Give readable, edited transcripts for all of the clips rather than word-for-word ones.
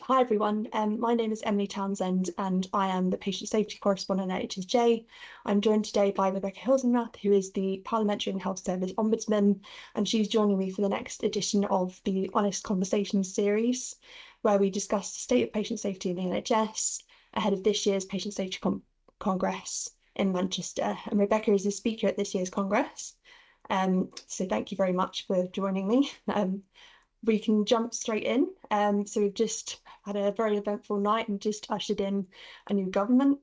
Hi everyone, my name is Emily Townsend and I am the Patient Safety Correspondent at HSJ. I'm joined today by Rebecca Hilsenrath, who is the Parliamentary and Health Service Ombudsman, and she's joining me for the next edition of the Honest Conversations series, where we discuss the state of patient safety in the NHS ahead of this year's Patient Safety Congress in Manchester. And Rebecca is the speaker at this year's Congress. So thank you very much for joining me. We can jump straight in. So we've just had a very eventful night and just ushered in a new government,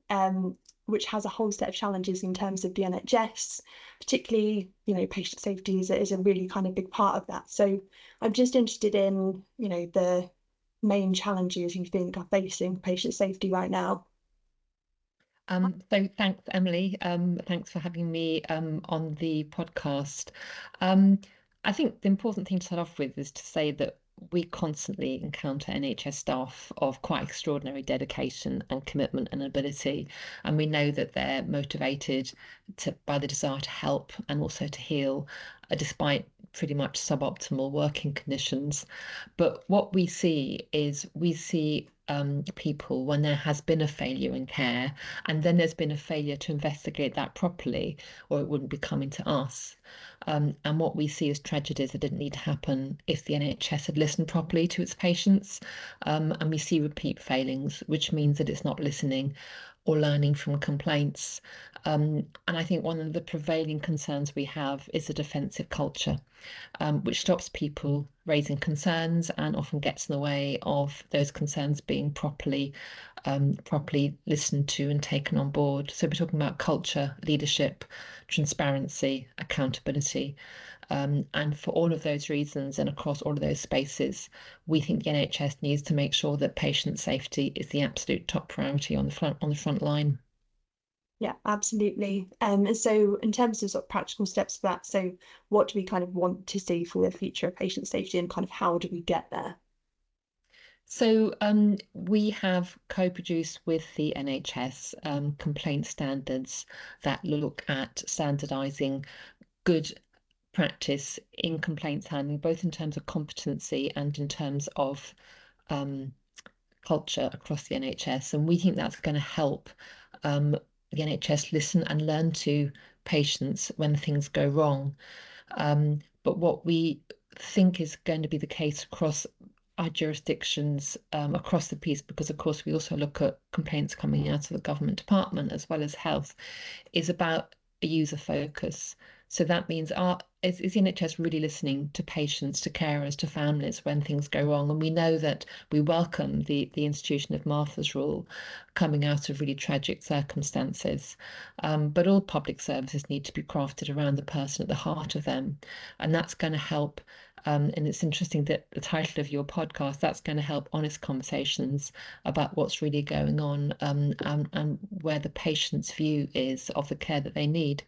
which has a whole set of challenges in terms of the NHS, particularly, patient safety is a really kind of big part of that. So I'm just interested in, the main challenges you think are facing patient safety right now. So thanks, Emily. Thanks for having me on the podcast. I think the important thing to start off with is to say that we constantly encounter NHS staff of quite extraordinary dedication and commitment and ability. And we know that they're motivated by the desire to help and also to heal, despite pretty much suboptimal working conditions. But what we see is people when there has been a failure in care and then there's been a failure to investigate that properly, or it wouldn't be coming to us. And what we see as tragedies that didn't need to happen if the NHS had listened properly to its patients. And we see repeat failings, which means that it's not listening or learning from complaints. And I think one of the prevailing concerns we have is a defensive culture, which stops people raising concerns and often gets in the way of those concerns being properly listened to and taken on board. So we're talking about culture, leadership, transparency, accountability. And for all of those reasons and across all of those spaces, we think the NHS needs to make sure that patient safety is the absolute top priority on the front line. Yeah, absolutely. And so in terms of sort of practical steps for that, so what do we kind of want to see for the future of patient safety and kind of how do we get there? So we have co-produced with the NHS complaint standards that look at standardising good practice in complaints handling, both in terms of competency and in terms of culture across the NHS. And we think that's going to help the NHS listen and learn to patients when things go wrong. But what we think is going to be the case across our jurisdictions across the piece, because of course we also look at complaints coming out of the government department as well as health, is about a user focus. So that means is the NHS really listening to patients, to carers, to families when things go wrong? And we know that we welcome the institution of Martha's Rule coming out of really tragic circumstances. But all public services need to be crafted around the person at the heart of them. And that's going to help. And it's interesting that the title of your podcast, that's going to help honest conversations about what's really going on and where the patient's view is of the care that they need.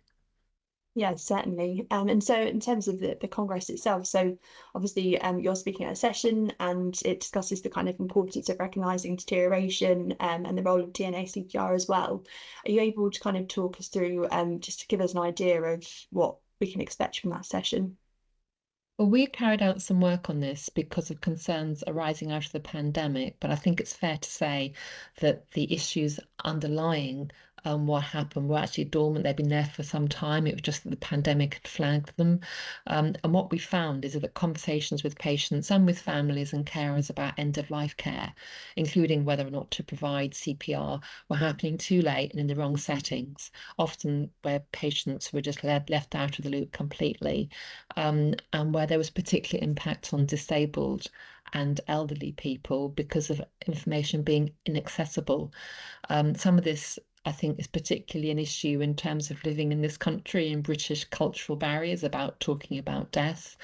Yeah, certainly. And so in terms of the Congress itself, so obviously you're speaking at a session and it discusses the kind of importance of recognising deterioration and the role of DNA CPR as well. Are you able to kind of talk us through just to give us an idea of what we can expect from that session? Well, we carried out some work on this because of concerns arising out of the pandemic, but I think it's fair to say that the issues underlying what happened were actually dormant. They'd been there for some time. It was just that the pandemic had flagged them. And what we found is that conversations with patients and with families and carers about end-of-life care, including whether or not to provide CPR, were happening too late and in the wrong settings, often where patients were just left out of the loop completely, and where there was particular impact on disabled and elderly people because of information being inaccessible. Some of this, I think, is particularly an issue in terms of living in this country and British cultural barriers about talking about death.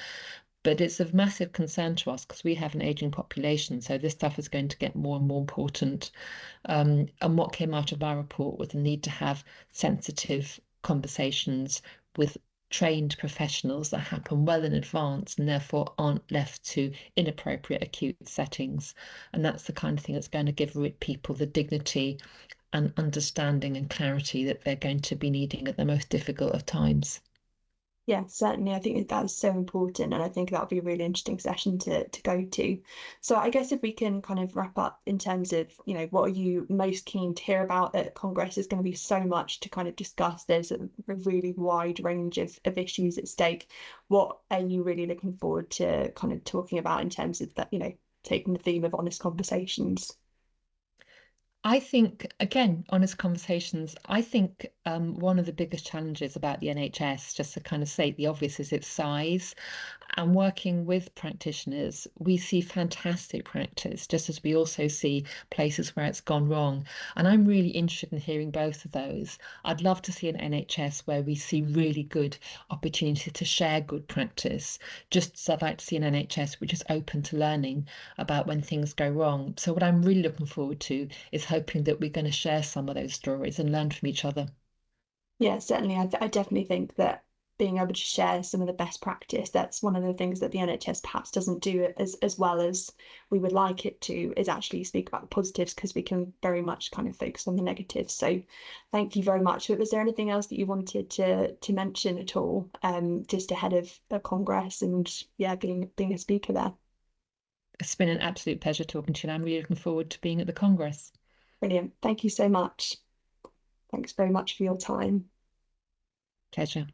But it's of massive concern to us because we have an aging population, so this stuff is going to get more and more important. And what came out of our report was the need to have sensitive conversations with trained professionals that happen well in advance and therefore aren't left to inappropriate acute settings. And that's the kind of thing that's going to give people the dignity and understanding and clarity that they're going to be needing at the most difficult of times. Yeah, certainly. I think that's so important, and I think that'll be a really interesting session to go to. So I guess if we can kind of wrap up in terms of, what are you most keen to hear about at Congress? There's going to be so much to kind of discuss. There's a really wide range of issues at stake. What are you really looking forward to kind of talking about in terms of that, taking the theme of honest conversations? I think, again, honest conversations, I think one of the biggest challenges about the NHS, just to kind of state the obvious, is its size. And working with practitioners, we see fantastic practice, just as we also see places where it's gone wrong. And I'm really interested in hearing both of those. I'd love to see an NHS where we see really good opportunity to share good practice, just as I'd like to see an NHS which is open to learning about when things go wrong. So what I'm really looking forward to is hoping that we're going to share some of those stories and learn from each other. Yeah, certainly. I definitely think that being able to share some of the best practice, that's one of the things that the NHS perhaps doesn't do as well as we would like it to, is actually speak about the positives, because we can very much kind of focus on the negatives. So thank you very much. But was there anything else that you wanted to mention at all, just ahead of the Congress and yeah, being a speaker there? It's been an absolute pleasure talking to you, and I'm really looking forward to being at the Congress. Brilliant. Thank you so much. Thanks very much for your time. Pleasure.